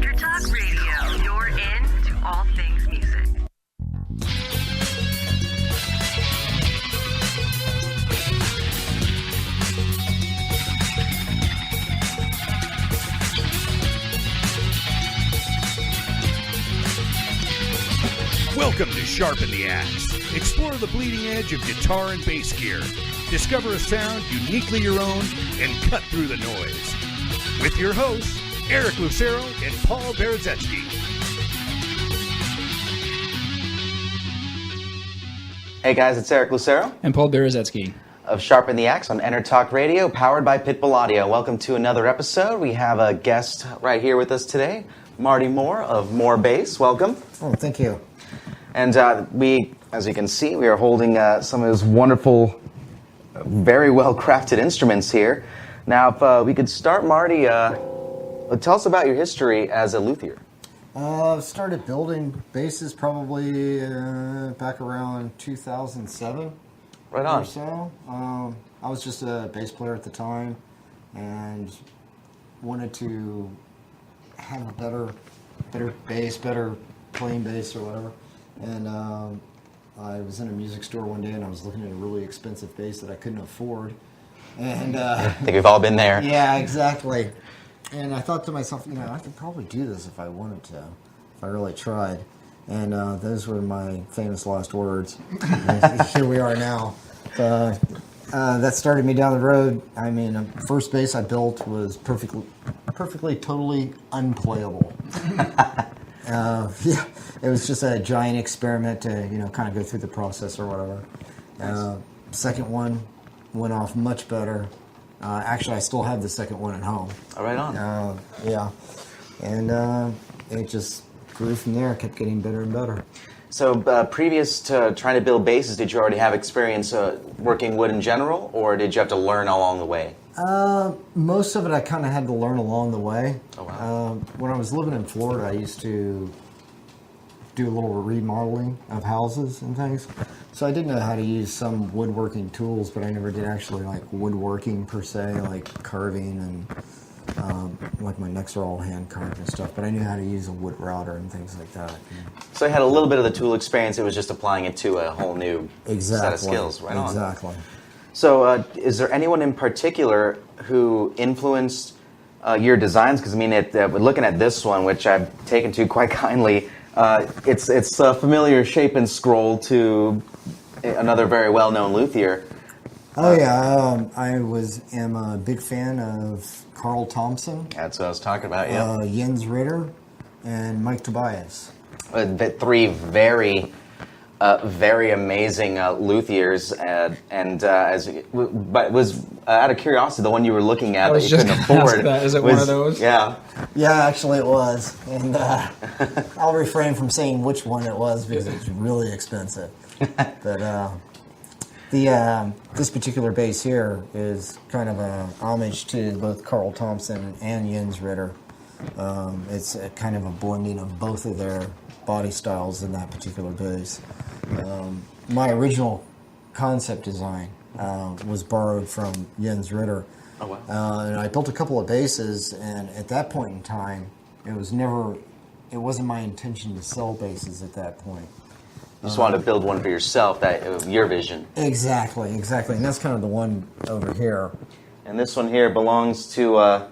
EnterTalk Radio, you're in to all things music. Welcome to Sharpen the Axe. Explore the bleeding edge of guitar and bass gear. Discover a sound uniquely your own and cut through the noise. With your hosts, Eric Lucero and Paul Berezetsky. Hey guys, it's Eric Lucero and Paul Berezetsky of Sharpen the Axe on EnterTalk Radio, powered by Pitbull Audio. Welcome to another episode. We have a guest right here with us today, Marty Moore of Moore Bass. Welcome. Oh, thank you. And we, as you can see, we are holding some of his wonderful, very well-crafted instruments here. Now, if we could start, Marty, tell us about your history as a luthier. Started building basses probably back around 2007. Right on. Or so. I was just a bass player at the time and wanted to have a better bass, better playing bass or whatever. And I was in a music store one day and I was looking at a really expensive bass that I couldn't afford. And I think we've all been there. Yeah, exactly. And I thought to myself, I could probably do this if I wanted to, if I really tried. And those were my famous last words. Here we are now. That started me down the road. I mean, the first bass I built was perfectly, totally unplayable. Yeah, it was just a giant experiment to, kind of go through the process or whatever. Nice. Second one went off much better. Actually, I still have the second one at home. All right on. Yeah. And it just grew from there. Kept getting better and better. So previous to trying to build basses, did you already have experience working wood in general, or did you have to learn along the way? Most of it I kind of had to learn along the way. Oh, wow. When I was living in Florida, I used to do a little remodeling of houses and things. So I did know how to use some woodworking tools, but I never did actually like woodworking per se, like carving and like my necks are all hand carved and stuff. But I knew how to use a wood router and things like that. So you had a little bit of the tool experience. It was just applying it to a whole new set of skills. Right on. Exactly. So is there anyone in particular who influenced your designs? Because I mean, looking at this one, which I've taken to quite kindly, it's a familiar shape and scroll to another very well-known luthier. Oh yeah, I am a big fan of Carl Thompson. That's what I was talking about. Yeah, Jens Ritter and Mike Tobias. The three very amazing luthiers, but was out of curiosity the one you were looking at that you couldn't afford. Is it one of those? Yeah. Yeah, actually it was, and I'll refrain from saying which one it was because it's really expensive. But this particular bass here is kind of a homage to both Carl Thompson and Jens Ritter. It's a kind of a blending of both of their body styles in that particular bass. My original concept design was borrowed from Jens Ritter. Oh, wow. And I built a couple of basses, and at that point in time, it wasn't my intention to sell basses at that point. You just wanted to build one for yourself, your vision. Exactly, and that's kind of the one over here. And this one here belongs to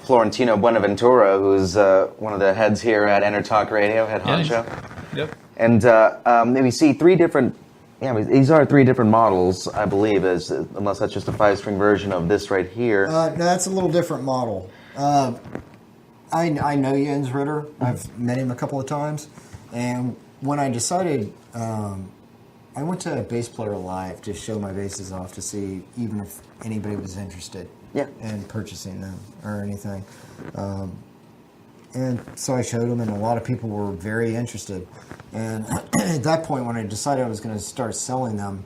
Florentino Buenaventura, who's one of the heads here at EnterTalk Radio, head honcho. Yep. And we see three different. Yeah, these are three different models, I believe, unless that's just a 5-string version of this right here. No, that's a little different model. I know Jens Ritter. I've met him a couple of times, and when I decided, I went to Bass Player Live to show my basses off to see even if anybody was interested in purchasing them or anything. And so I showed them, and a lot of people were very interested. And at that point, when I decided I was going to start selling them,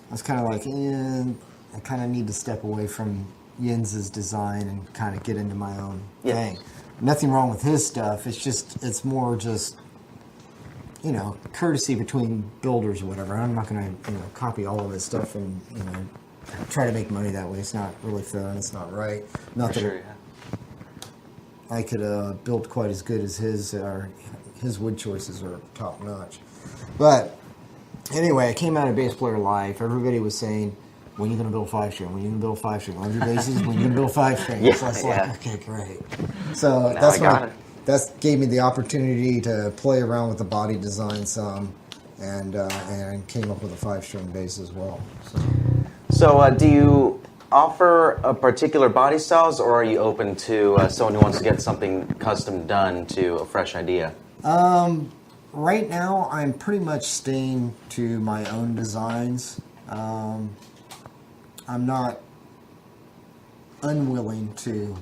I was kind of like, I kind of need to step away from Jens's design and kind of get into my own thing. Nothing wrong with his stuff. It's more just, courtesy between builders or whatever. I'm not going to, copy all of his stuff and, try to make money that way. It's not really fair and it's not right. Not that sure, I could build quite as good as his. His wood choices are top notch. But anyway, I came out of Bass Player Life. Everybody was saying, when are you going to build 5-string? When are you going to build 5-string? On your basses, when are you going to build 5-string? Yeah, so I was yeah. like, okay, great. So Now that's I got it. that gave me the opportunity to play around with the body design some, and came up with a 5-string bass as well. So do you offer a particular body styles, or are you open to someone who wants to get something custom done to a fresh idea? Right now, I'm pretty much staying to my own designs. I'm not unwilling to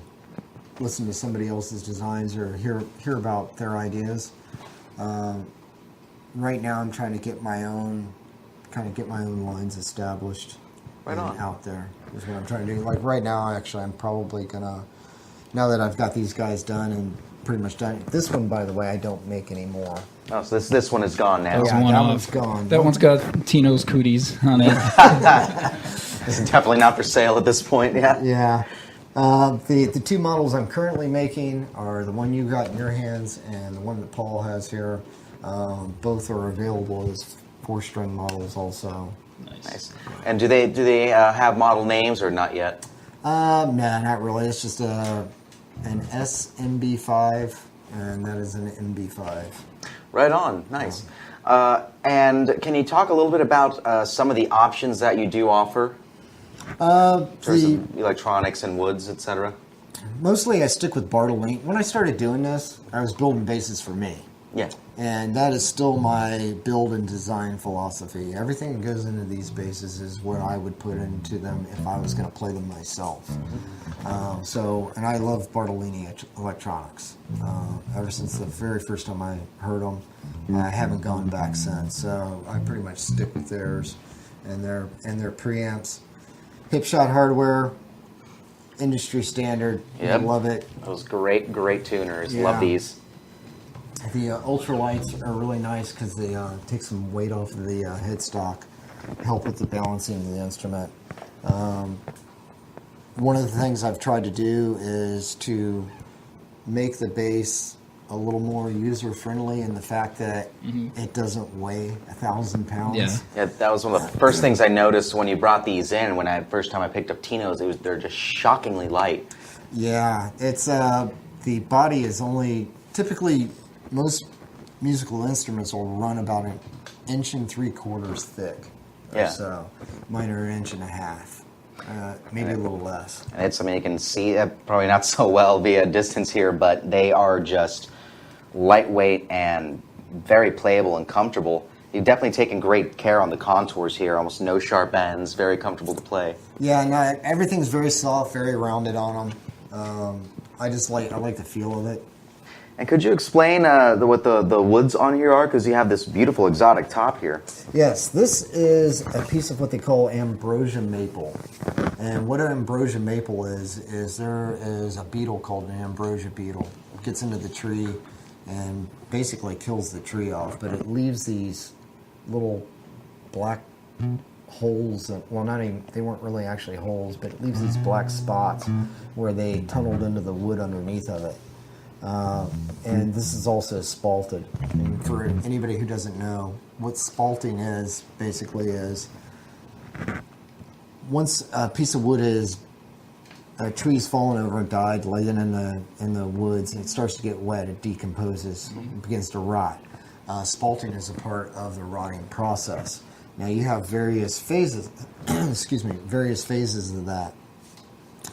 listen to somebody else's designs or hear about their ideas. Right now, I'm trying to get my own lines established. Right on. Out there is what I'm trying to do. Like right now, actually, I'm probably gonna, now that I've got these guys done and pretty much done. This one, by the way, I don't make anymore. Oh, so this one is gone now. Yeah, one that off. one's gone. That one's got Tino's cooties on it. It's definitely not for sale at this point. Yeah. Yeah. The two models I'm currently making are the one you got in your hands and the one that Paul has here. Both are available as 4-string models also. Nice. And do they have model names or not yet? No, not really. It's just an SMB5, and that is an MB5. Right on. Nice. And can you talk a little bit about some of the options that you do offer? In terms of electronics and woods, etc. Mostly I stick with Bartolini. When I started doing this, I was building basses for me. Yeah. And that is still my build and design philosophy. Everything that goes into these basses is what I would put into them if I was going to play them myself. And I love Bartolini electronics. Ever since the very first time I heard them, I haven't gone back since. So I pretty much stick with theirs and their preamps. Hipshot hardware, industry standard. Yep. I love it. Those great tuners. Yeah. Love these. The ultralights are really nice because they take some weight off of the headstock, help with the balancing of the instrument. One of the things I've tried to do is to make the bass a little more user-friendly in the fact that it doesn't weigh 1,000 pounds. Yeah. Yeah, that was one of the first things I noticed when you brought these in. First time I picked up Tino's, they're just shockingly light. Yeah, it's the body is only typically most musical instruments will run about 1 3/4 inches thick. Yeah. So mine are 1.5 inches, maybe a little less. And it's, you can see probably not so well via distance here, but they are just lightweight and very playable and comfortable. You've definitely taken great care on the contours here. Almost no sharp ends. Very comfortable to play. Yeah, no, everything's very soft, very rounded on them. I like the feel of it. And could you explain what the woods on here are? Because you have this beautiful exotic top here. Yes, this is a piece of what they call ambrosia maple. And what an ambrosia maple is there is a beetle called an ambrosia beetle. It gets into the tree and basically kills the tree off, but it leaves these little black holes, they weren't really actually holes, but it leaves these black spots where they tunneled into the wood underneath of it. And this is also spalted. And for anybody who doesn't know, what spalting is, basically is, once a piece of wood is, a tree's fallen over and died, laying in the woods, and it starts to get wet, it decomposes, it begins to rot. Spalting is a part of the rotting process. Now you have various phases, various phases of that.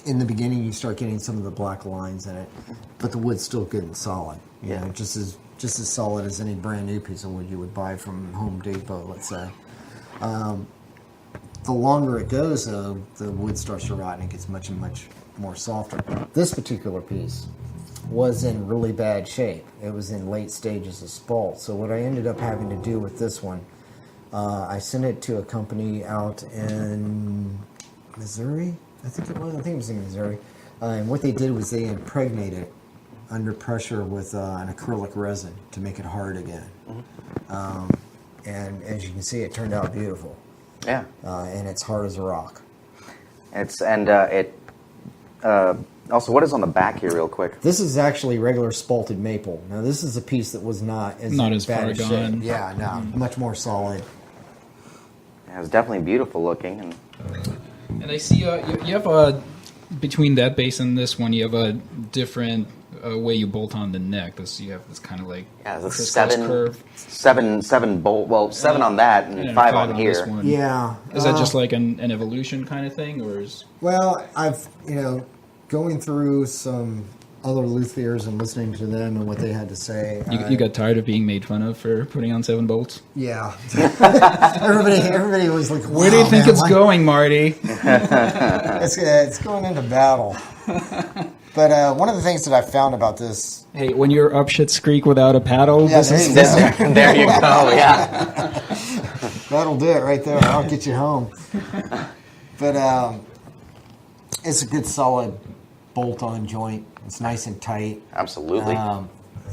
In the beginning, you start getting some of the black lines in it, but the wood's still good and solid. You know, just as solid as any brand new piece of wood you would buy from Home Depot, let's say. The longer it goes, though, the wood starts to rot and it gets much more softer. This particular piece was in really bad shape. It was in late stages of spalt. So what I ended up having to do with this one, I sent it to a company out in Missouri. I think it was in Missouri. And what they did was they impregnated it under pressure with an acrylic resin to make it hard again. And as you can see, it turned out beautiful. Yeah. And it's hard as a rock. It Also, what is on the back here, real quick? This is actually regular spalted maple. Now, this is a piece that was not as Not as bad far as shape. gone. Yeah, no, much more solid. Yeah, it's definitely beautiful looking. And And I see you have a between that base and this one, you have a different way you bolt on the neck. This you have this kind of like yeah, it's a crisscross curve. seven bolt. Well, 7 on that and And 5 on this here. one. Yeah. Is that just like an evolution kind of thing, or is? Well, I've, going through some other luthiers and listening to them and what they had to say. You got tired of being made fun of for putting on 7 bolts? Yeah. everybody was like, Where do you think it's going, Marty? It's going into battle. But one of the things that I found about this... Hey, when you're up Schitt's Creek without a paddle, Yeah, this is... There you go, yeah. That'll do it right there. I'll get you home. But it's a good solid bolt-on joint. It's nice and tight. Absolutely.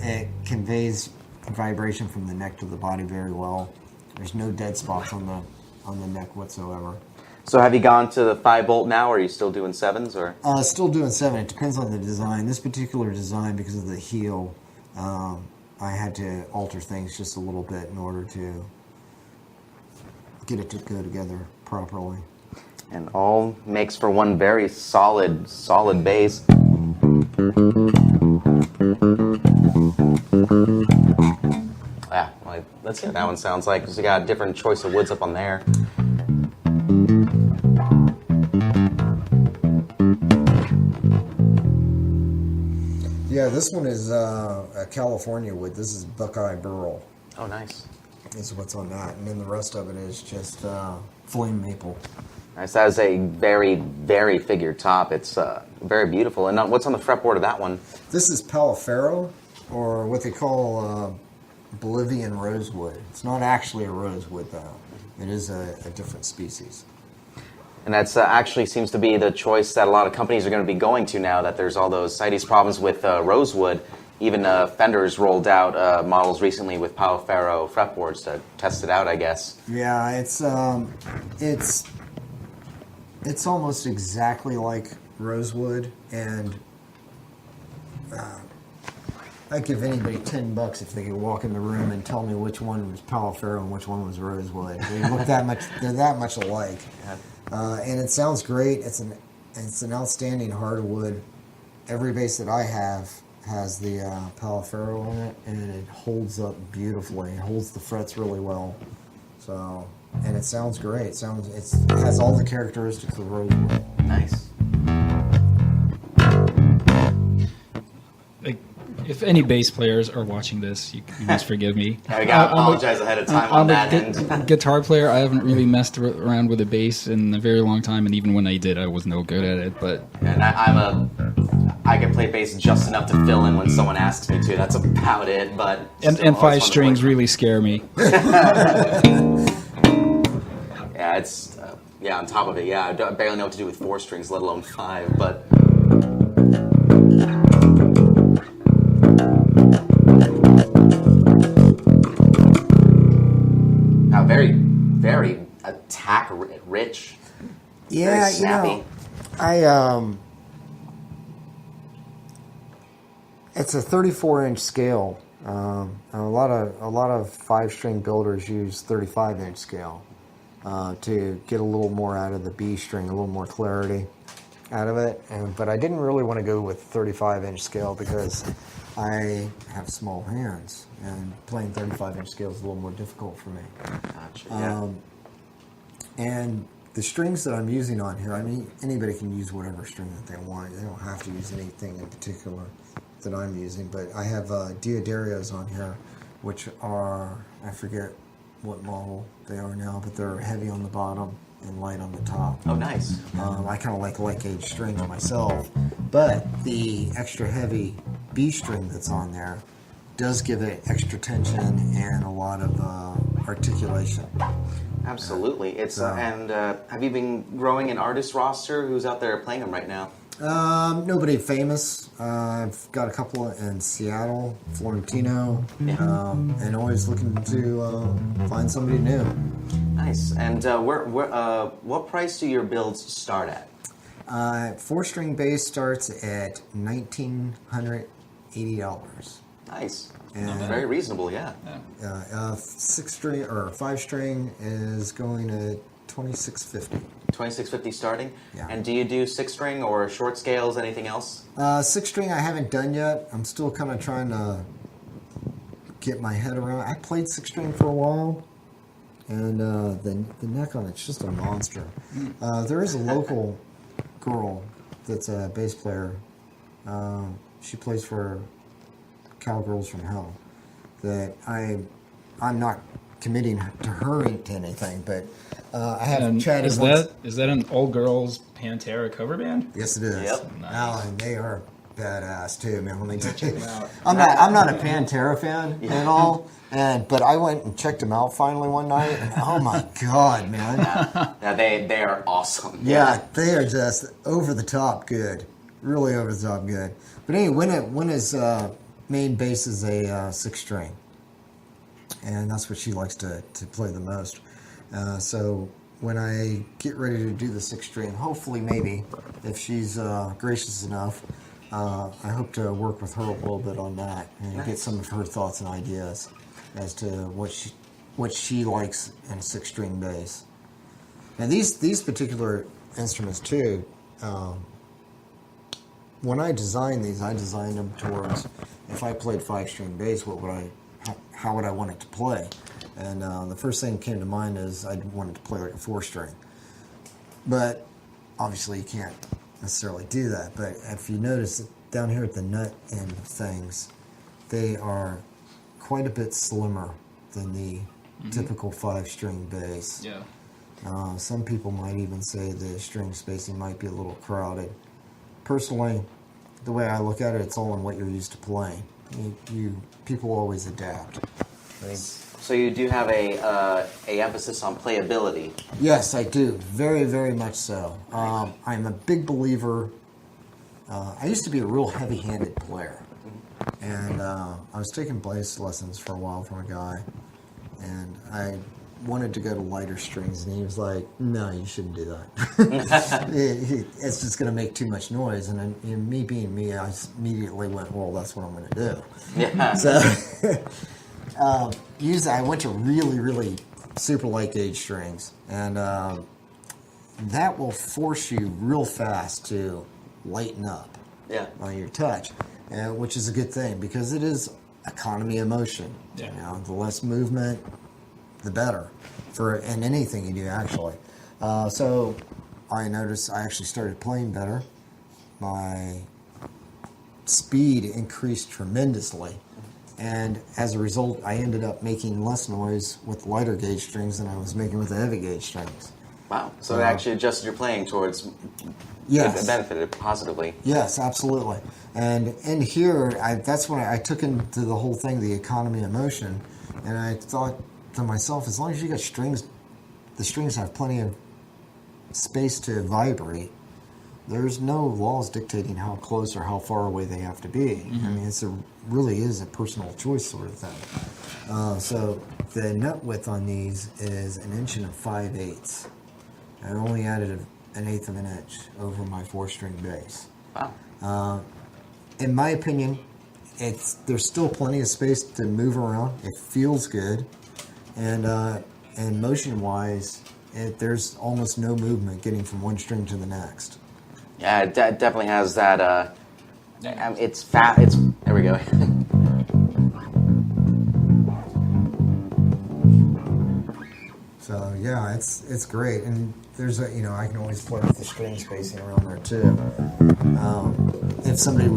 It conveys vibration from the neck to the body very well. There's no dead spots on the neck whatsoever. So have you gone to the 5 bolt now, or are you still doing 7s? Or Still doing 7. It depends on the design. This particular design, because of the heel, I had to alter things just a little bit in order to get it to go together properly. and all makes for one very solid bass. Yeah, well, let's see what that one sounds like, because we got a different choice of woods up on there. Yeah, this one is a California wood. This is Buckeye Burl. Oh, nice. Is what's on that, and then the rest of it is just flame maple. Nice. That is a very, very figured top. It's very beautiful. And what's on the fretboard of that one? This is Palifero, or what they call Bolivian rosewood. It's not actually a rosewood, though. It is a different species. And that's actually seems to be the choice that a lot of companies are going to be going to now that there's all those CITES problems with rosewood. Even Fender's rolled out models recently with Palifero fretboards to test it out, I guess. Yeah, it's almost exactly like rosewood, and I'd give anybody $10 if they could walk in the room and tell me which one was Palifero and which one was rosewood. They look that much. They're that much alike. Yeah. And it sounds great. It's an outstanding hardwood. Every bass that I have has the Palifero on it, and it holds up beautifully. It holds the frets really well. So, and it sounds great. It has all the characteristics of rosewood. Nice. If any bass players are watching this, you must forgive me. Yeah, we got to apologize ahead of time on that end. Guitar player, I haven't really messed around with a bass in a very long time, and even when I did, I was no good at it. But And I can play bass just enough to fill in when someone asks me to. That's about it. But and still, 5 strings really scare me. Yeah, it's on top of it. Yeah, I barely know what to do with 4 strings, let alone 5. But very, very attack rich. Yeah, very snappy. It's a 34-inch scale. A lot of 5-string builders use 35-inch scale to get a little more out of the B string, a little more clarity out of it. But I didn't really want to go with 35-inch scale because I have small hands, and playing 35-inch scale is a little more difficult for me. Gotcha. Yeah. And the strings that I'm using on here, I mean, anybody can use whatever string that they want. They don't have to use anything in particular that I'm using. But I have Diodarios on here, which are, I forget what model they are now, but they're heavy on the bottom and light on the top. Oh, nice. I kind of like gauge strings myself, but the extra heavy B string that's on there does give it extra tension and a lot of articulation. Absolutely. It's and have you been growing an artist roster? Who's out there playing them right now? Nobody famous. I've got a couple in Seattle, Florentino, and always looking to find somebody new. Nice. And what price do your builds start at? 4-string bass starts at $1,980. Nice. And Very reasonable, yeah. 6-string or 5-string is going at $2,650. $2,650 starting. Yeah. And do you do 6-string or short scales? Anything else? 6-string I haven't done yet. I'm still kind of trying to get my head around. I played 6-string for a while, and the neck on it's just a monster. There is a local girl that's a bass player. She plays for Cowgirls from Hell. That I'm not committing to her to anything, but I have chatted. Is that an all girls Pantera cover band? Yes, it is. Yep. Nice. And they are badass too, man. Let me tell you. out. I'm not a Pantera fan at all, but I went and checked them out finally one night, and oh my god, man! Yeah, they are awesome. Yeah, they are just over the top good, really over the top good. But anyway, when his main bass is a 6-string, and that's what she likes to play the most. So when I get ready to do the 6-string, hopefully maybe, if she's gracious enough, I hope to work with her a little bit on that and get some of her thoughts and ideas as to what she likes in a 6-string bass. Now these particular instruments too, when I designed these, I designed them towards, if I played 5-string bass, how would I want it to play? And the first thing that came to mind is I wanted to play like a 4-string. But obviously you can't necessarily do that. But if you notice down here at the nut end of things, they are quite a bit slimmer than the typical 5-string bass. Yeah. Some people might even say the string spacing might be a little crowded. Personally, the way I look at it, it's all in what you're used to playing. People always adapt. So you do have a emphasis on playability. Yes, I do. Very, very much so. I'm a big believer. I used to be a real heavy-handed player. And I was taking bass lessons for a while from a guy. And I wanted to go to lighter strings. And he was like, no, you shouldn't do that. It's just going to make too much noise. And then, me being me, I immediately went, well, that's what I'm going to do. Yeah. So... I went to really, really super light gauge strings, and that will force you real fast to lighten up on your touch, which is a good thing because it is economy of motion. Yeah. You know, the less movement, the better in anything you do actually. So I noticed I actually started playing better. My speed increased tremendously. And as a result, I ended up making less noise with lighter gauge strings than I was making with the heavy gauge strings. Wow. So it actually adjusted your playing towards Yes. benefited positively. Yes, absolutely. And in here, that's when I took into the whole thing, the economy of motion, and I thought to myself, as long as you got strings, the strings have plenty of space to vibrate. There's no laws dictating how close or how far away they have to be. I mean, really is a personal choice sort of thing. So the nut width on these is 1 5/8 inches. I only added 1/8 of an inch over my 4-string bass. Wow. In my opinion, there's still plenty of space to move around. It feels good, and motion-wise, there's almost no movement getting from one string to the next. Yeah, it definitely has that. It's fat. There we go. So yeah, it's great, and there's I can always play with the string spacing around there too. If somebody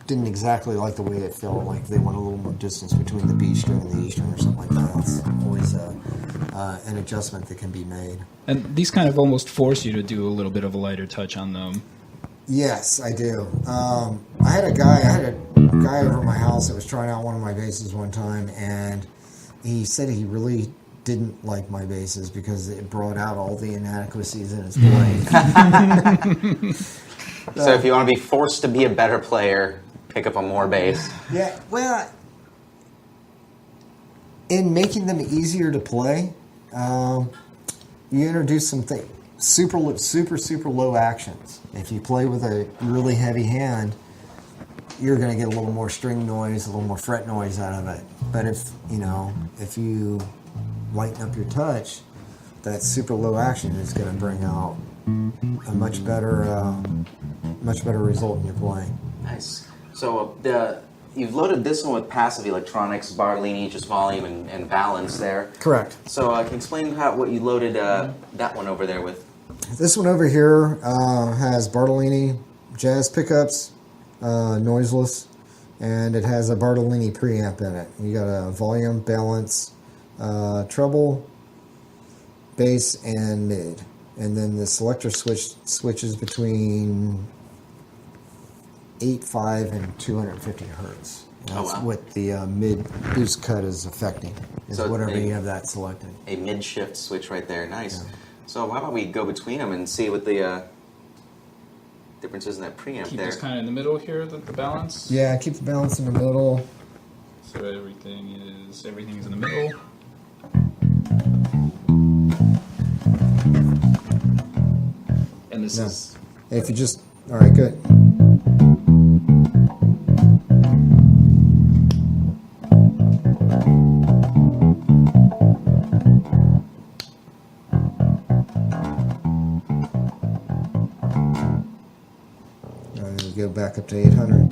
didn't exactly like the way it felt, like they want a little more distance between the B string and the E string or something like that, it's always an adjustment that can be made. And these kind of almost force you to do a little bit of a lighter touch on them. Yes, I do. I had a guy over at my house that was trying out one of my basses one time, and he said he really didn't like my basses because it brought out all the inadequacies in his playing. So if you want to be forced to be a better player, pick up a more bass. Yeah, well, in making them easier to play, you introduce super low actions. If you play with a really heavy hand, you're going to get a little more string noise, a little more fret noise out of it. But if you lighten up your touch, that super low action is going to bring out a much better result in your playing. Nice. So you've loaded this one with passive electronics, Bartolini, just volume and balance there. Correct. So can you explain what you loaded that one over there with? This one over here has Bartolini jazz pickups, noiseless, and it has a Bartolini preamp in it. You got a volume, balance, treble, bass, and mid. And then the selector switches between 8.5 and 250 hertz. That's what the mid boost cut is affecting, is so whatever you have that selected. A mid shift switch right there. Nice. Yeah. So why don't we go between them and see what the differences in that preamp keep there. this kind of in the middle here, the balance? Yeah, keep the balance in the middle. So everything's in the middle. And this is... If you just... Alright, good. Go back up to 800.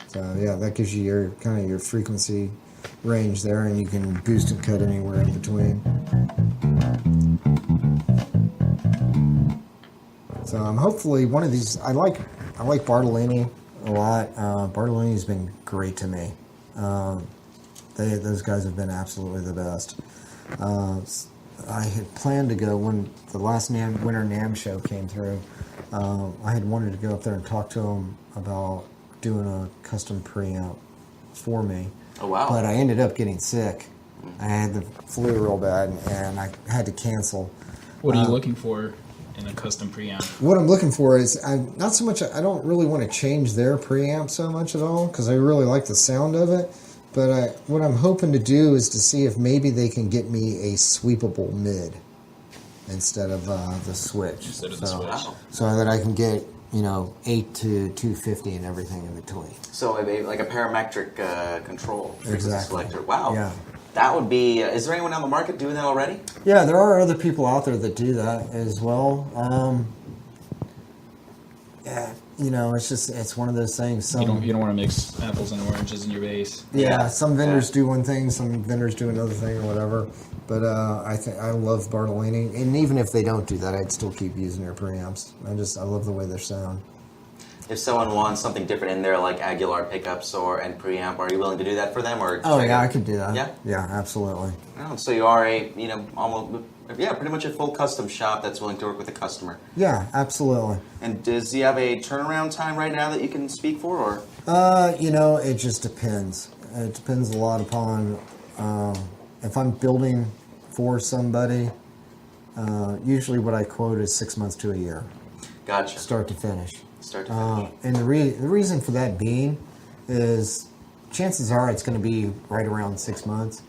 So yeah, that gives you your kind of your frequency range there, and you can boost and cut anywhere in between. So hopefully one of these. I like Bartolini a lot. Bartolini's been great to me. Those guys have been absolutely the best. I had planned to go when the last Winter NAMM show came through. I had wanted to go up there and talk to them about doing a custom preamp for me. Oh, wow. But I ended up getting sick. I had the flu real bad, and I had to cancel. What are you looking for in a custom preamp? What I'm looking for is, not so much, I don't really want to change their preamp so much at all, because I really like the sound of it. But what I'm hoping to do is to see if maybe they can get me a sweepable mid instead of the switch. Instead of the switch. So that I can get, 8 to 250 and everything in between. So like a parametric control Exactly. selector. Wow. Yeah. That would be... is there anyone on the market doing that already? Yeah, there are other people out there that do that as well. Yeah. It's one of those things. You don't want to mix apples and oranges in your bass. Yeah, some vendors do one thing, some vendors do another thing, or whatever. But I love Bartolini, and even if they don't do that, I'd still keep using their preamps. I love the way they sound. If someone wants something different in there, like Aguilar pickups and preamp, are you willing to do that for them? Or I could do that. Yeah, yeah, absolutely. Oh, so you are pretty much a full custom shop that's willing to work with a customer. Yeah, absolutely. And does he have a turnaround time right now that you can speak for, or? It just depends. It depends a lot upon if I'm building for somebody. Usually, what I quote is 6 months to a year. Gotcha. Start to finish. And the reason for that being is chances are it's going to be right around 6 months.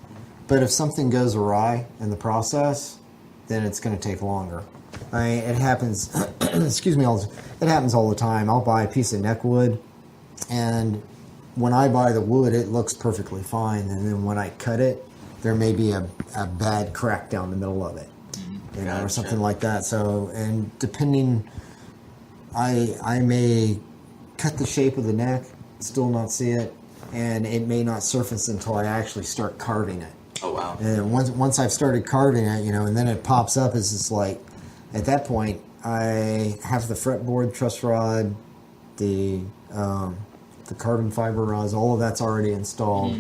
But if something goes awry in the process, then it's going to take longer. It happens. Excuse me. It happens all the time. I'll buy a piece of neck wood, and when I buy the wood, it looks perfectly fine. And then when I cut it, there may be a bad crack down the middle of it, or something like that. So, and depending. I may cut the shape of the neck, still not see it, and it may not surface until I actually start carving it. Oh, wow. And once I've started carving it, and then it pops up, it's just like, at that point, I have the fretboard, truss rod, the carbon fiber rods, all of that's already installed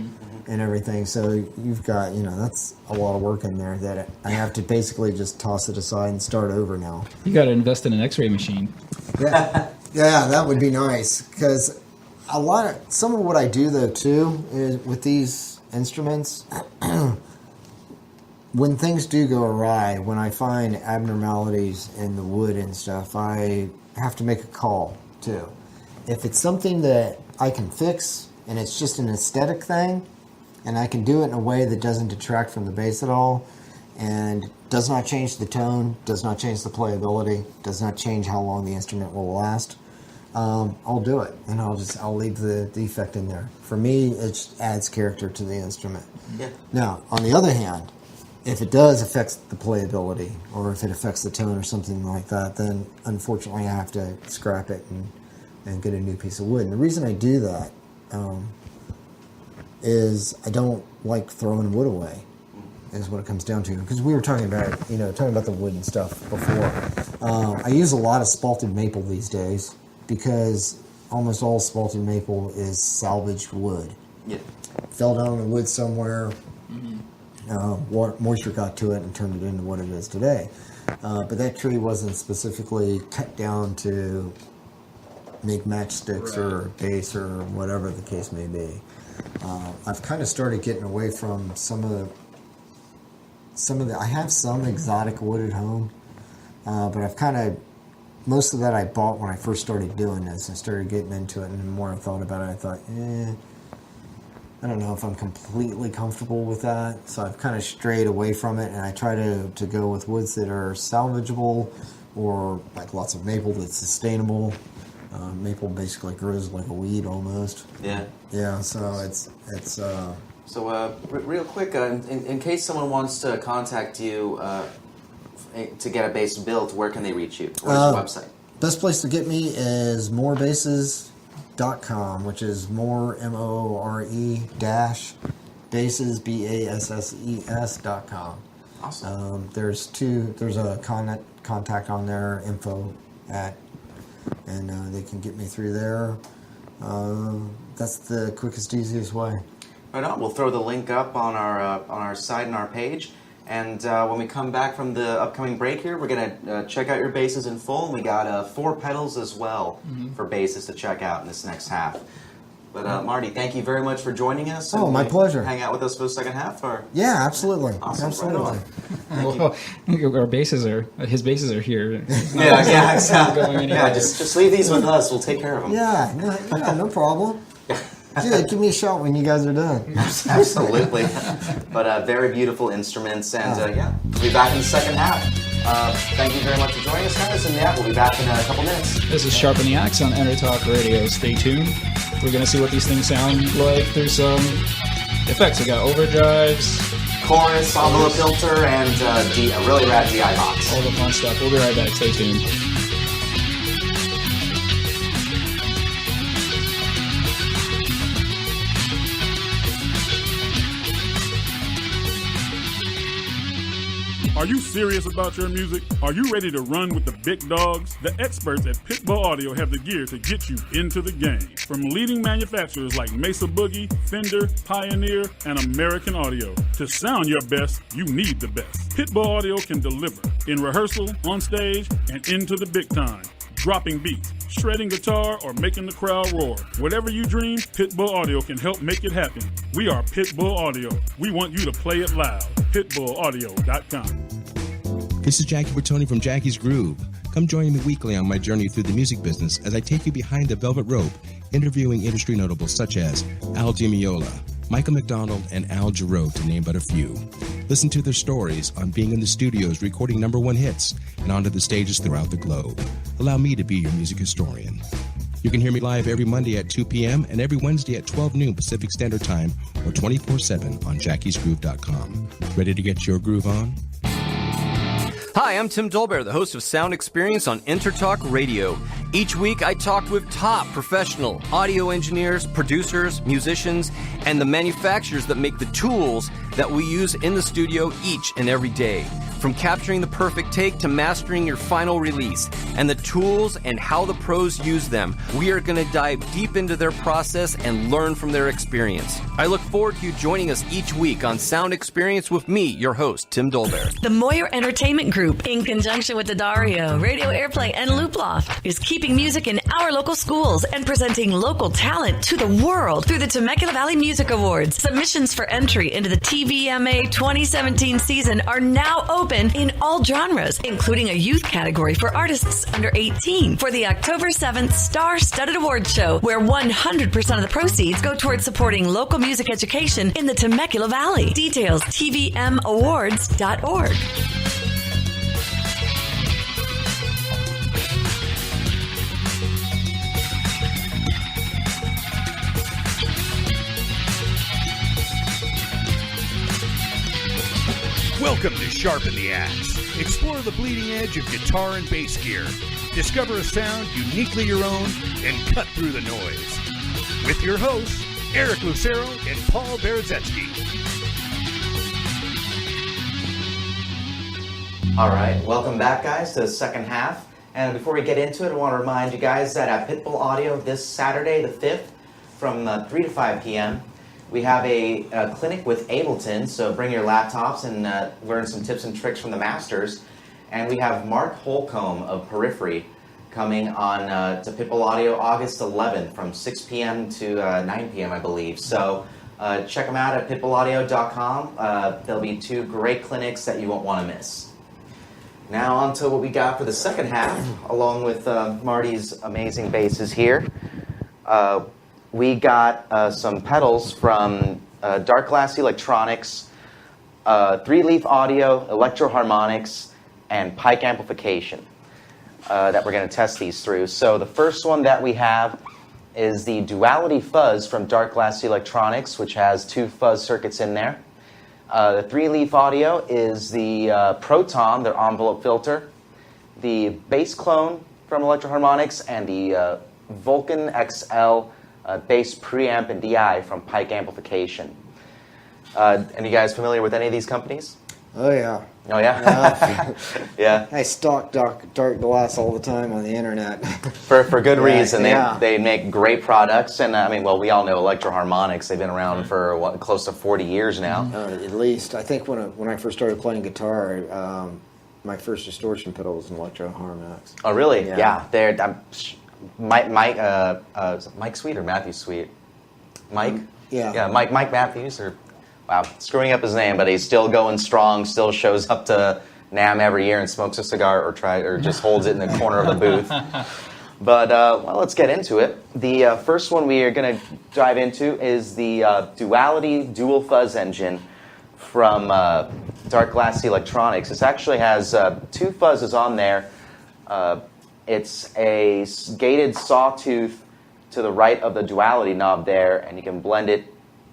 and everything. So you've got, that's a lot of work in there that I have to basically just toss it aside and start over now. You got to invest in an X-ray machine. Yeah, that would be nice, because some of what I do though too is with these instruments. When things do go awry, when I find abnormalities in the wood and stuff, I have to make a call too. If it's something that I can fix and it's just an aesthetic thing, and I can do it in a way that doesn't detract from the bass at all, and does not change the tone, does not change the playability, does not change how long the instrument will last, I'll do it, and I'll leave the defect in there. For me, it just adds character to the instrument. Yeah. Now, on the other hand, if it does affect the playability, or if it affects the tone or something like that, then unfortunately I have to scrap it and get a new piece of wood. And the reason I do that is I don't like throwing wood away, is what it comes down to. Because we were talking about the wood and stuff before. I use a lot of spalted maple these days because almost all spalted maple is salvaged wood. Yeah. Fell down on the wood somewhere, moisture got to it and turned it into what it is today. But that tree wasn't specifically cut down to make matchsticks or bass or whatever the case may be. I've kind of started getting away from some of the. I have some exotic wood at home, but I've kind of most of that I bought when I first started doing this. I started getting into it, and the more I thought about it, I thought, I don't know if I'm completely comfortable with that. So I've kind of strayed away from it, and I try to go with woods that are salvageable, or like lots of maple that's sustainable. Maple basically grows like a weed almost. Yeah. Yeah. So it's. So, real quick, in case someone wants to contact you to get a bass built, where can they reach you? Where's your website? Best place to get me is morebases.com, which is more, MORE dash bases, BASSES.com. Awesome. There's a contact on there, info at, and they can get me through there. That's the quickest, easiest way. Right on. We'll throw the link up on our site and our page. And when we come back from the upcoming break here, we're going to check out your basses in full. And we got 4 pedals as well for basses to check out in this next half. But Marty, thank you very much for joining us. Oh, my pleasure. Hang out with us for the second half? Or? Yeah, absolutely. Awesome. Absolutely. Well, our basses are his basses are here. Yeah, exactly. Going anywhere. Yeah, just leave these with us. We'll take care of them. Yeah, no problem. Yeah, give me a shout when you guys are done. Absolutely. But very beautiful instruments. And we'll be back in the second half. Thank you very much for joining us, guys. And we'll be back in a couple minutes. This is Sharpen the Axe on EnterTalk Radio. Stay tuned. We're going to see what these things sound like. There's some effects. We got overdrives, chorus, envelope filter, and a really rad DI box. all the fun stuff. We'll be right back. Stay tuned. Are you serious about your music? Are you ready to run with the big dogs? The experts at Pitbull Audio have the gear to get you into the game. From leading manufacturers like Mesa Boogie, Fender, Pioneer, and American Audio. To sound your best, you need the best. Pitbull Audio can deliver in rehearsal, on stage, and into the big time. Dropping beats, shredding guitar, or making the crowd roar. Whatever you dream, Pitbull Audio can help make it happen. We are Pitbull Audio. We want you to play it loud. PitbullAudio.com. This is Jackie Bertoni from Jackie's Groove. Come join me weekly on my journey through the music business as I take you behind the velvet rope, interviewing industry notables such as Al Di Meola, Michael McDonald, and Al Jarreau, to name but a few. Listen to their stories on being in the studios recording #1 hits and onto the stages throughout the globe. Allow me to be your music historian. You can hear me live every Monday at 2 p.m. and every Wednesday at 12 noon Pacific Standard Time or 24/7 on jackiesgroove.com. Ready to get your groove on? Hi, I'm Tim Dolbear, the host of Sound Experience on EnterTalk Radio. Each week, I talk with top professional audio engineers, producers, musicians, and the manufacturers that make the tools that we use in the studio each and every day. From capturing the perfect take to mastering your final release, and the tools and how the pros use them, we are going to dive deep into their process and learn from their experience. I look forward to you joining us each week on Sound Experience with me, your host, Tim Dolbear. The Moyer Entertainment Group, in conjunction with the Dario, Radio Airplay, and Looploft, is keeping music in our local schools, and presenting local talent to the world through the Temecula Valley Music Awards. Submissions for entry into the TVMA 2017 season are now open in all genres, including a youth category for artists under 18 for the October 7th Star-Studded Awards Show, where 100% of the proceeds go towards supporting local music education in the Temecula Valley. Details, tvmawards.org. Welcome to Sharpen the Axe. Explore the bleeding edge of guitar and bass gear. Discover a sound uniquely your own and cut through the noise. With your hosts, Eric Lucero and Paul Berezetsky. All right, welcome back, guys, to the second half. And before we get into it, I want to remind you guys that at Pitbull Audio this Saturday, the 5th, from 3 to 5 p.m., we have a clinic with Ableton, so bring your laptops and learn some tips and tricks from the masters. And we have Mark Holcomb of Periphery coming on to Pitbull Audio August 11th from 6 p.m. to 9 p.m., I believe. So check them out at pitbullaudio.com. There'll be 2 great clinics that you won't want to miss. Now on to what we got for the second half, along with Marty's amazing basses here. We got some pedals from Dark Glass Electronics, 3-leaf audio, Electro Harmonics, and Pike amplification that we're going to test these through. So the first one that we have is the Duality Fuzz from Dark Glass Electronics, which has 2 fuzz circuits in there. The 3-leaf audio is the Proton, their envelope filter, the Bass Clone from Electro Harmonics, and the Vulcan XL bass preamp and DI from Pike Amplification. And you guys familiar with any of these companies? Oh, yeah. Oh, yeah? Yeah. I stalk dark glass all the time on the internet. For good reason. Yeah. They make great products. And, I mean, well, we all know Electro Harmonics. They've been around for, close to 40 years now. At least. I think when I first started playing guitar, my first distortion pedal was an Electro Harmonics. Oh, really? Yeah. They're... Mike Sweet or Matthew Sweet? Mike? Yeah. Yeah, Mike Matthews, or wow, screwing up his name, but he's still going strong, still shows up to NAMM every year and smokes a cigar or just holds it in the corner of the booth. But well, let's get into it. The first one we are going to dive into is the Duality Dual Fuzz Engine from Dark Glass Electronics. This actually has 2 fuzzes on there. It's a gated sawtooth to the right of the duality knob there, and you can blend it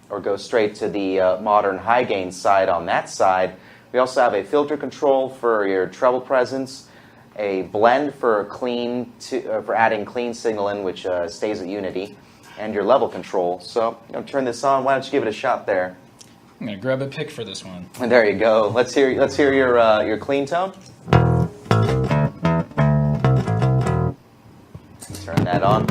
or go straight to the modern high gain side on that side. We also have a filter control for your treble presence, a blend for for adding clean signal in, which stays at unity, and your level control. So I'm going to turn this on. Why don't you give it a shot there? I'm going to grab a pick for this one. And there you go. Let's hear your clean tone. Turn that on.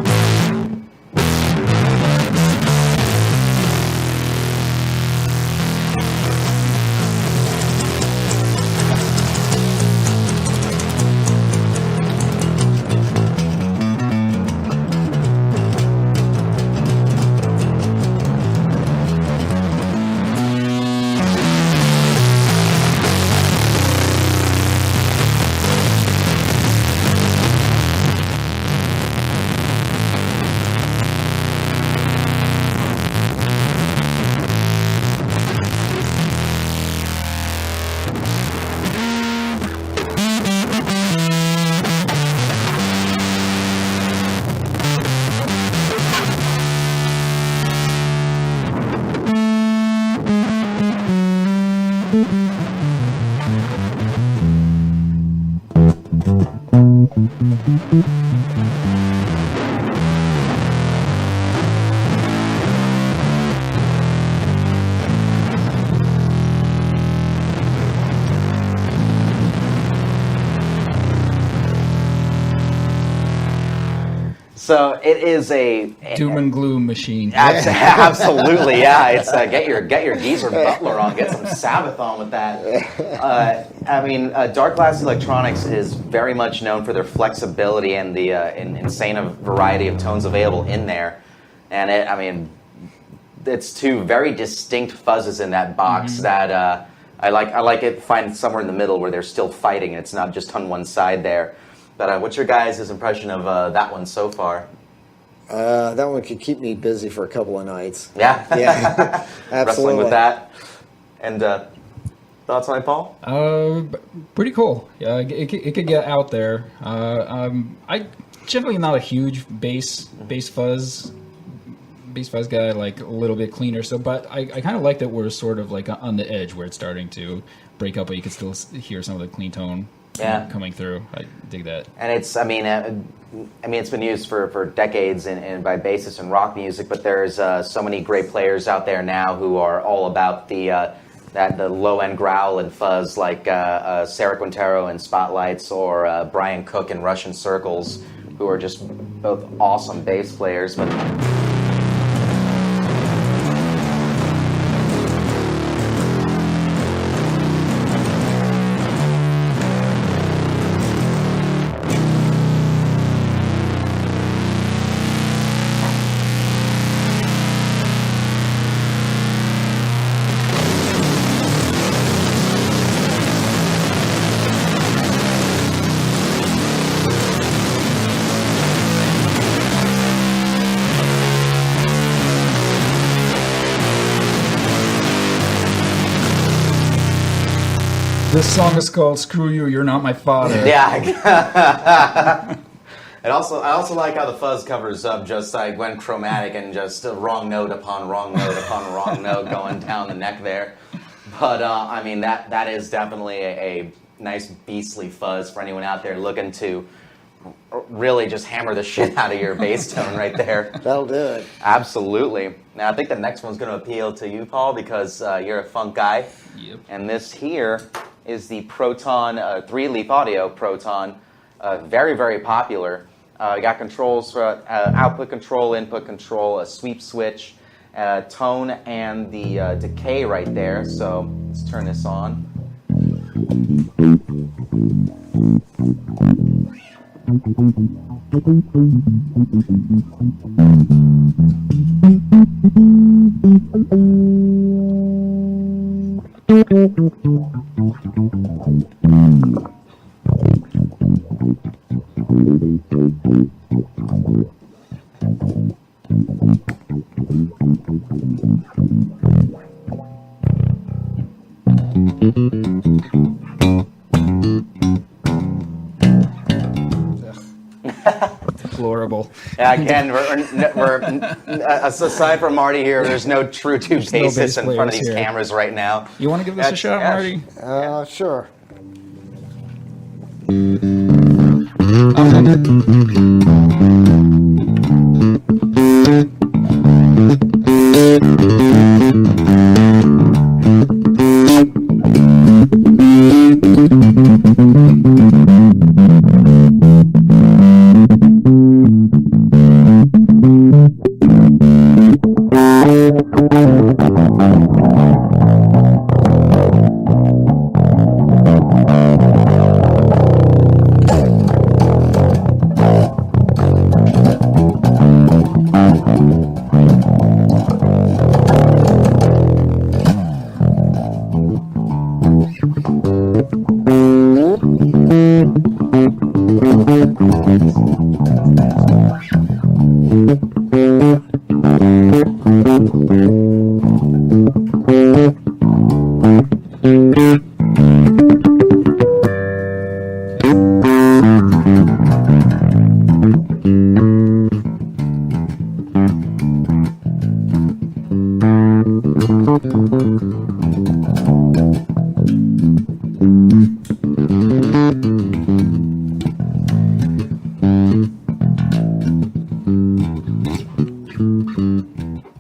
So it is a doom and gloom machine. Absolutely, yeah. It's get your Geezer Butler on, get some Sabbath on with that. Dark Glass Electronics is very much known for their flexibility and the insane variety of tones available in there. And it's two very distinct fuzzes in that box that I like it. Find somewhere in the middle where they're still fighting, and it's not just on one side there. But what's your guys' impression of that one so far? That one could keep me busy for a couple of nights. Yeah, Absolutely. Wrestling with that. And thoughts on it, Paul? Pretty cool. Yeah, it could get out there. I generally not a huge bass fuzz guy, like a little bit cleaner. So, but I kind of like that we're sort of like on the edge where it's starting to break up, but you can still hear some of the clean tone. Coming through. I dig that. And it's, it's been used for decades and by bassists in rock music, but there's so many great players out there now who are all about the low end growl and fuzz, like Sarah Quintero in Spotlights or Brian Cook in Russian Circles, who are just both awesome bass players. But this song is called "Screw You, You're Not My Father." Yeah. I also like how the fuzz covers up just like when chromatic and just a wrong note upon wrong note upon wrong note going down the neck there. But that is definitely a nice beastly fuzz for anyone out there looking to really just hammer the shit out of your bass tone right there. That'll do it. Absolutely. Now I think the next one's going to appeal to you, Paul, because you're a funk guy. Yep. And this here is the Proton 3-leaf audio Proton, very, very popular. Got controls for output control, input control, a sweep switch, tone, and the decay right there. So let's turn this on. Deplorable. Yeah, again, we're aside from Marty here, there's no true tube bassists in front of these cameras right now. You want to give this a shot, Marty? Sure.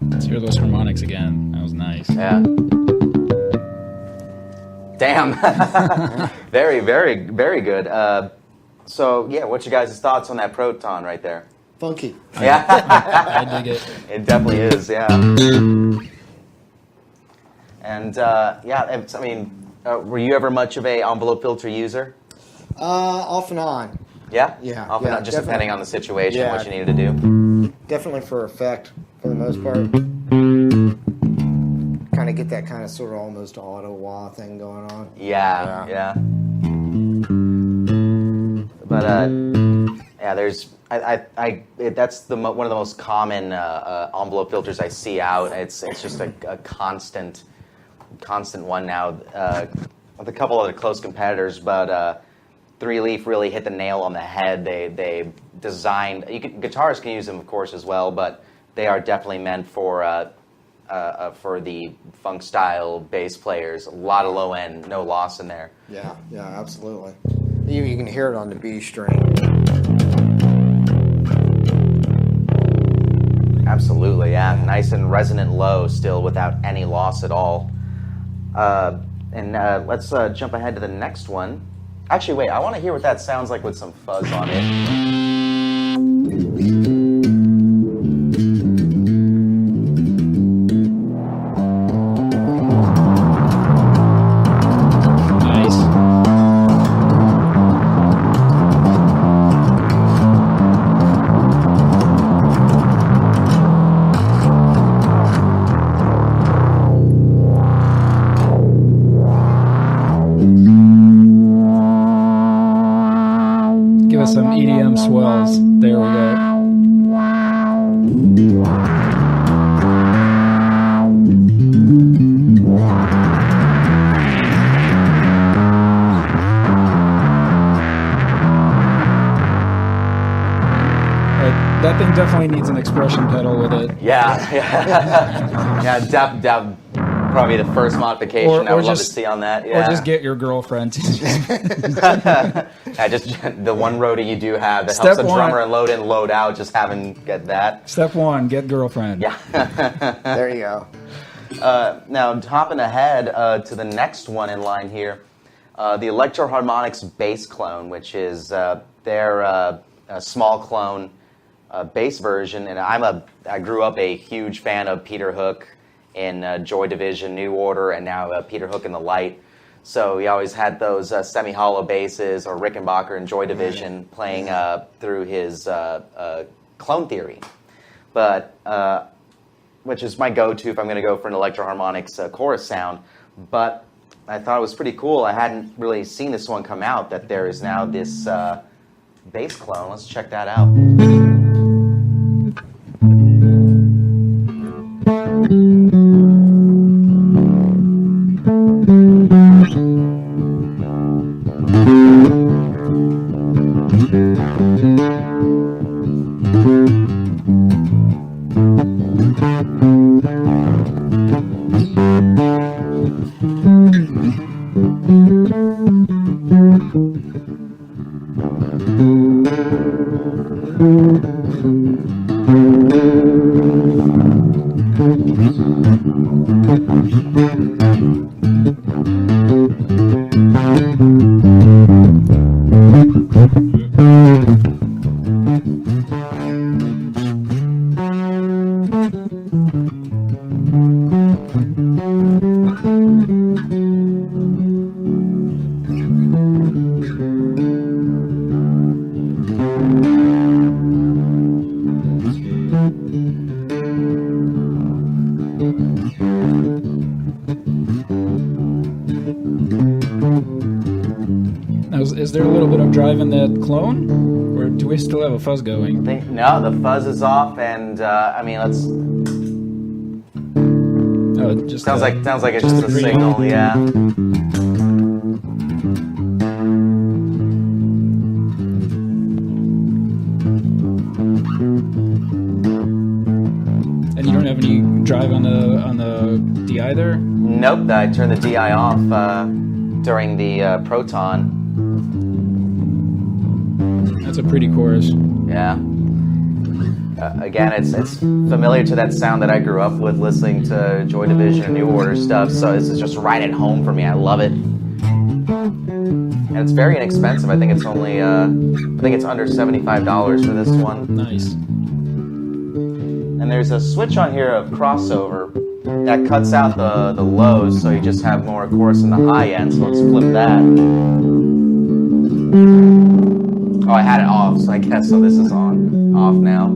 Let's hear those harmonics again. That was nice. Yeah. Damn. Very, very, very good. So, yeah, what's your guys' thoughts on that Proton right there? Funky. Yeah. I dig it. It definitely is, yeah. And were you ever much of a envelope filter user? Off and on. Yeah? Yeah, Off and yeah, on, just definitely. depending on the situation, Yeah. what you needed to do. Definitely for effect, for the most part. Kind of get that kind of sort of almost auto wah thing going on. Yeah. But there's that's one of the most common envelope filters I see out. It's just a constant one now. With a couple other close competitors, but 3-Leaf really hit the nail on the head. They designed. Guitarists can use them, of course, as well, but they are definitely meant for the funk style bass players. A lot of low end, no loss in there. Yeah, absolutely. You can hear it on the B string. Absolutely, yeah. Nice and resonant low still without any loss at all. Let's jump ahead to the next one. Actually, wait, I want to hear what that sounds like with some fuzz on it. Some EDM swells. There we go. That thing definitely needs an expression pedal with it. Yeah. Probably the first modification I would love to see on that. Yeah. Or just get your girlfriend to just the one roadie you do have that helps the drummer and load in, load out. Just get that. Step 1, get girlfriend. Yeah. There you go. Now hopping ahead to the next one in line here, the Electro Harmonix bass clone, which is their small clone bass version, and I grew up a huge fan of Peter Hook in Joy Division, New Order, and now Peter Hook in the Light. So he always had those semi-hollow basses, or Rickenbacker in Joy Division, playing through his clone theory. But which is my go-to if I'm going to go for an Electro Harmonix chorus sound. But I thought it was pretty cool. I hadn't really seen this one come out, that there is now this bass clone. Let's check that out. Is there a little bit of drive in that clone, or do we still have a fuzz going? No, the fuzz is off, and let's. Oh, it just sounds like it's just a signal, yeah. And you don't have any drive on the D either? Nope, I turned the DI off during the Proton. That's a pretty chorus. Yeah. Again, it's familiar to that sound that I grew up with listening to Joy Division and New Order stuff, so this is just right at home for me. I love it. And it's very inexpensive. I think it's only, I think it's under $75 for this one. Nice. And there's a switch on here of crossover that cuts out the lows, so you just have more, of course, in the high end. So let's flip that. Oh, I had it off, so I guess so. This is on, off now.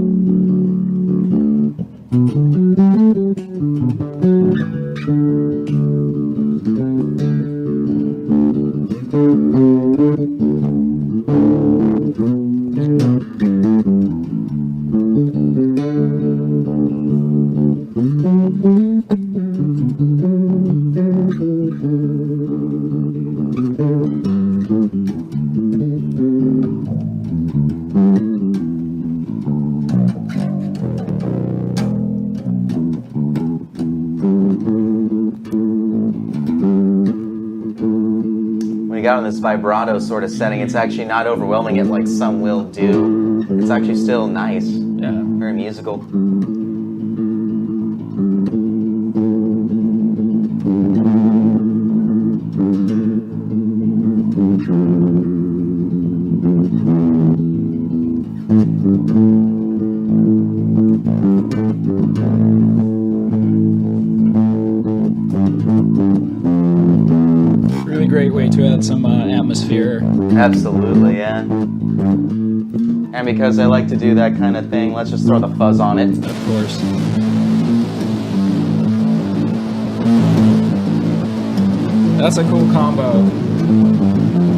On this vibrato sort of setting, it's actually not overwhelming it like some will do. It's actually still nice. Yeah. Very musical. Great way to add some atmosphere. Absolutely, yeah. And because I like to do that kind of thing, let's just throw the fuzz on it. Of course. That's a cool combo.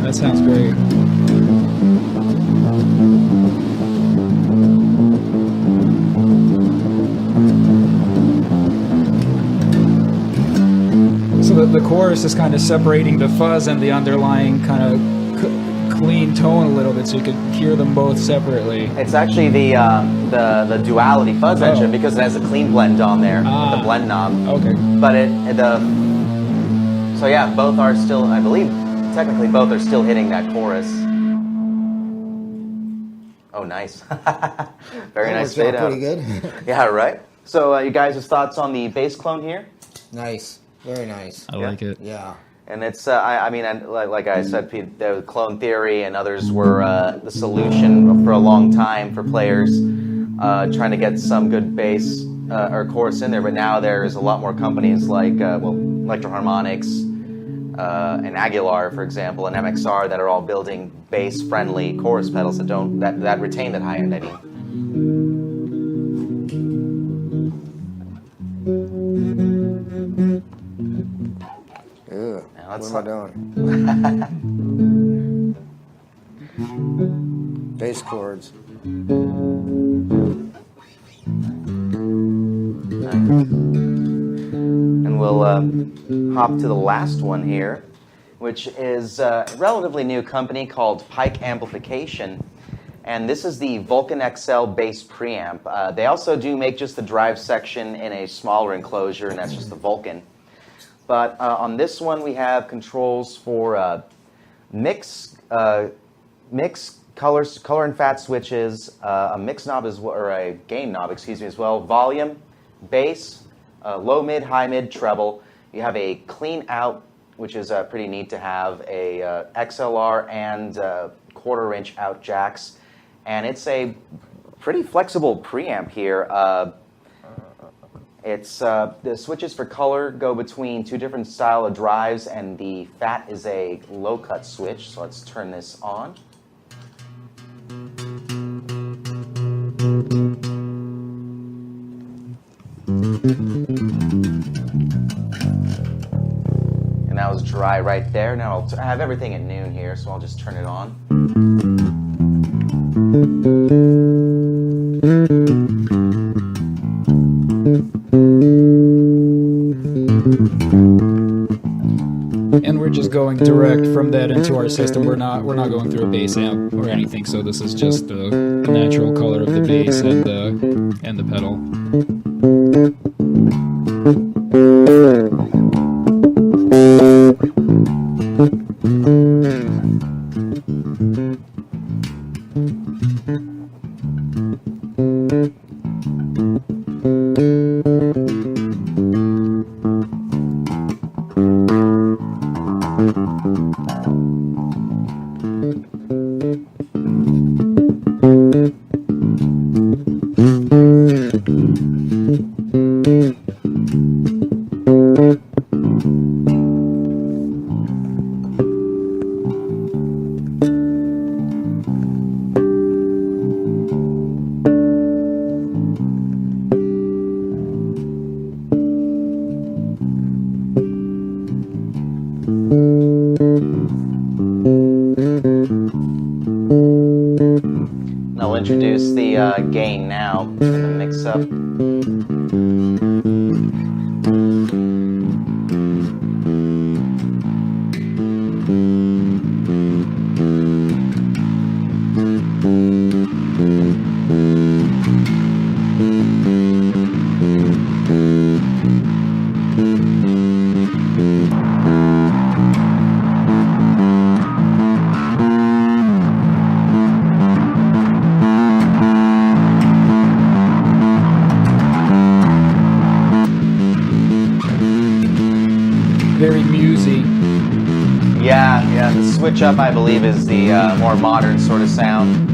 That sounds great. So the chorus is kind of separating the fuzz and the underlying kind of clean tone a little bit, so you could hear them both separately. It's actually the duality fuzz engine because it has a clean blend on there, the blend knob. Okay. But so yeah, both are still, I believe, technically both are still hitting that chorus. Oh, nice. Very nice fade out. Pretty good. Yeah, right. So you guys' thoughts on the bass clone here? Nice. Very nice. I like it. Yeah. And it's, I mean, like I said, the clone theory and others were the solution for a long time for players trying to get some good bass or chorus in there. But now there's a lot more companies like, Electro Harmonics and Aguilar, for example, and MXR that are all building bass-friendly chorus pedals that retain that high end. I mean. Ew, what am I doing? Bass chords. And we'll hop to the last one here, which is a relatively new company called Pike Amplification. And this is the Vulcan XL bass preamp. They also do make just the drive section in a smaller enclosure, and that's just the Vulcan. But on this one, we have controls for mix, color and fat switches, a mix knob or a gain knob, as well, volume, bass, low mid, high mid, treble. You have a clean out, which is pretty neat to have, a XLR and 1/4 inch out jacks, and it's a pretty flexible preamp here. It's the switches for color go between two different style of drives, and the fat is a low cut switch. So let's turn this on. And that was dry right there. Now I have everything at noon here, so I'll just turn it on. And we're just going direct from that into our system. We're not going through a bass amp or anything. So this is just the natural color of the bass and the pedal. introduce the gain now. Just gonna mix up. Very musy. Yeah, the switch up, I believe, is the more modern sort of sound.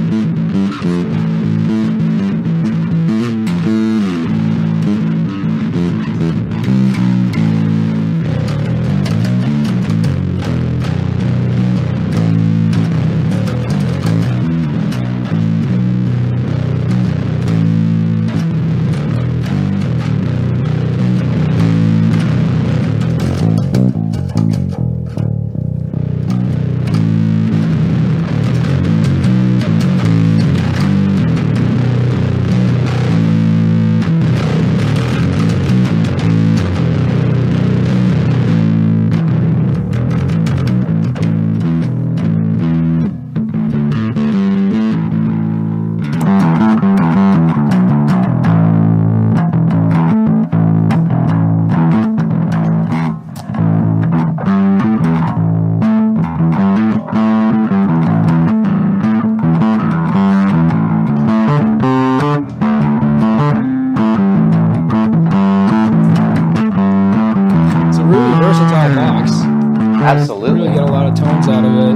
Absolutely. Really get a lot of tones out of it.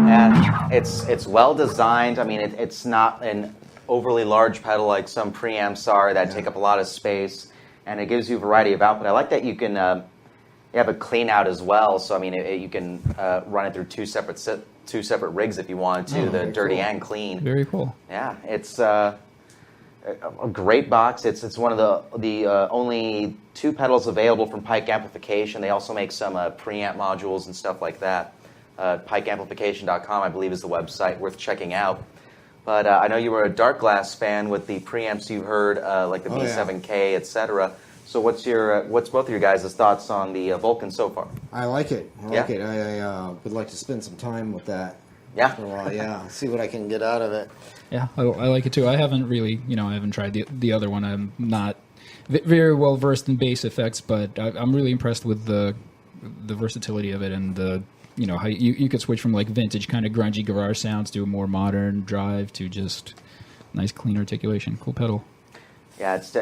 And it's well designed. I mean, it's not an overly large pedal like some preamps are that take up a lot of space, and it gives you a variety of output. I like that you can you have a clean out as well. So I mean, you can run it through two separate rigs if you wanted to, the dirty and clean. Very cool. Yeah, it's a great box. It's one of the only two pedals available from Pike Amplification. They also make some preamp modules and stuff like that. PikeAmplification.com, I believe, is the website worth checking out. But I know you were a Dark Glass fan with the preamps you heard, like the B7K, etc. So what's both of your guys' thoughts on the Vulcan so far? I like it. I would like to spend some time with that. Yeah. For a while, yeah. See what I can get out of it. Yeah, I like it too. I haven't really, I haven't tried the other one. I'm not very well versed in bass effects, but I'm really impressed with the versatility of it and the, how you could switch from like vintage kind of grungy garage sounds to a more modern drive to just nice clean articulation. Cool pedal. Yeah, it's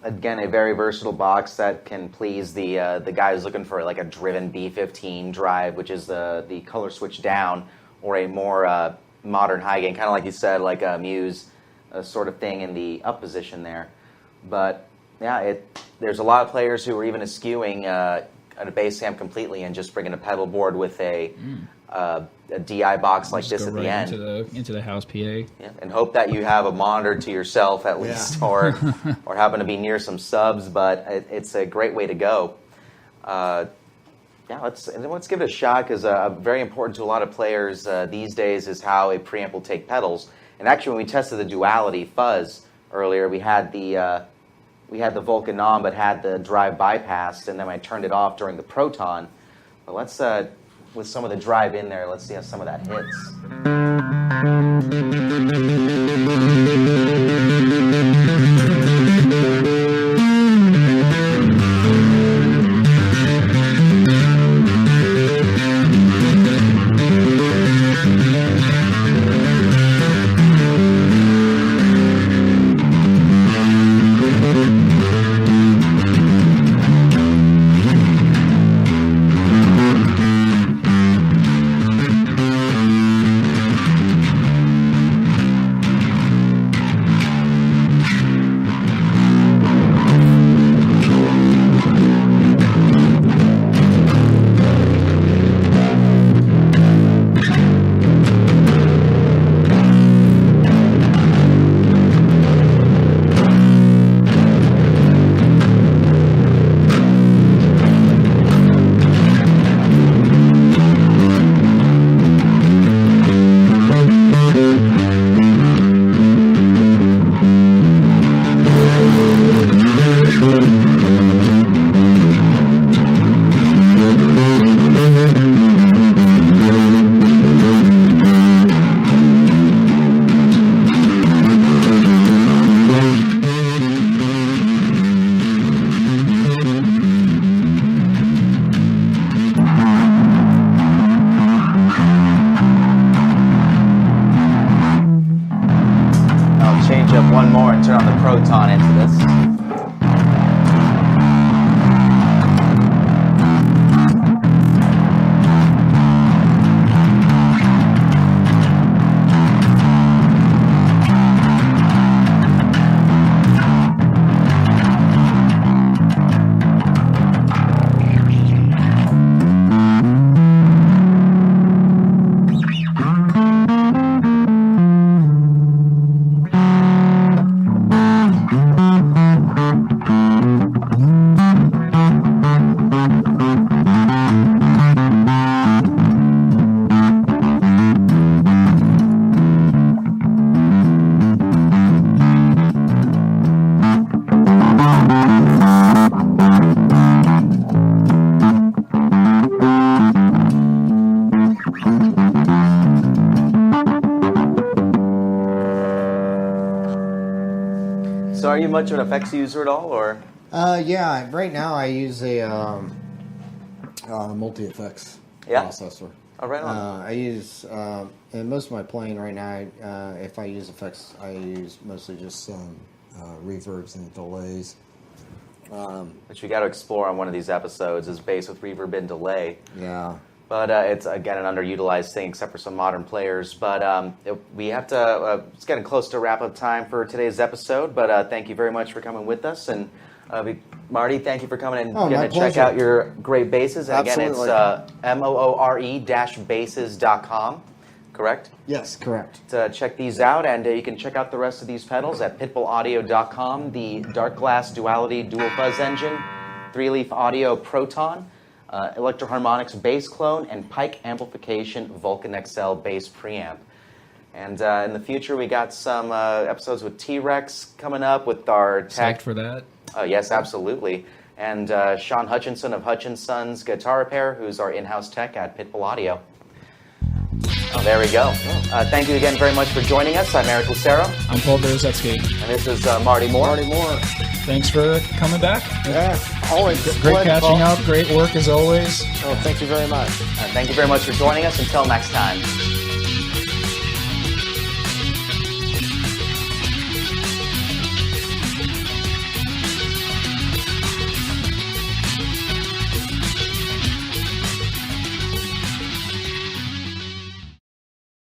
again a very versatile box that can please the guy who's looking for like a driven B15 drive, which is the color switch down, or a more modern high gain, kind of like you said, like a Muse sort of thing in the up position there. But yeah, there's a lot of players who are even eschewing a bass amp completely and just bringing a pedal board with a DI box like this at the end. Into the house PA. Yeah, and hope that you have a monitor to yourself at least, or happen to be near some subs. But it's a great way to go. Yeah, let's give it a shot, because very important to a lot of players these days is how a preamp will take pedals. And actually, when we tested the duality fuzz earlier, we had the Vulcan on, but had the drive bypassed, and then I turned it off during the Proton. But let's with some of the drive in there, let's see how some of that hits. Proton into this. So are you much of an effects user at all, or? Yeah, right now I use a multi-effects processor. Oh, right on. I use, in most of my playing right now, if I use effects, I use mostly just reverbs and delays. Which we got to explore on one of these episodes is bass with reverb and delay. Yeah. But it's, again, an underutilized thing except for some modern players. But we have to, it's getting close to wrap-up time for today's episode. But thank you very much for coming with us. And Marty, thank you for coming and getting to check out your great basses. And Absolutely. Again, it's moore-basses.com, correct? Yes, correct. Check these out, and you can check out the rest of these pedals at pitbullaudio.com, the Dark Glass Duality Dual Fuzz Engine, 3-leaf Audio Proton, Electro-Harmonix Bass Clone, and Pike Amplification Vulcan XL Bass Preamp. And in the future, we got some episodes with T-Rex coming up with our tech. Psyched for that. Yes, absolutely. And Sean Hutchinson of Hutchinson's Guitar Repair, who's our in-house tech at Pitbull Audio. Oh, there we go. Thank you again very much for joining us. I'm Eric Lucero. I'm Paul Berezetsky. And this is Marty Moore. Marty Moore. Thanks for coming back. Yeah, always. Great catching up. Great work as always. Oh, thank you very much. Thank you very much for joining us. Until next time.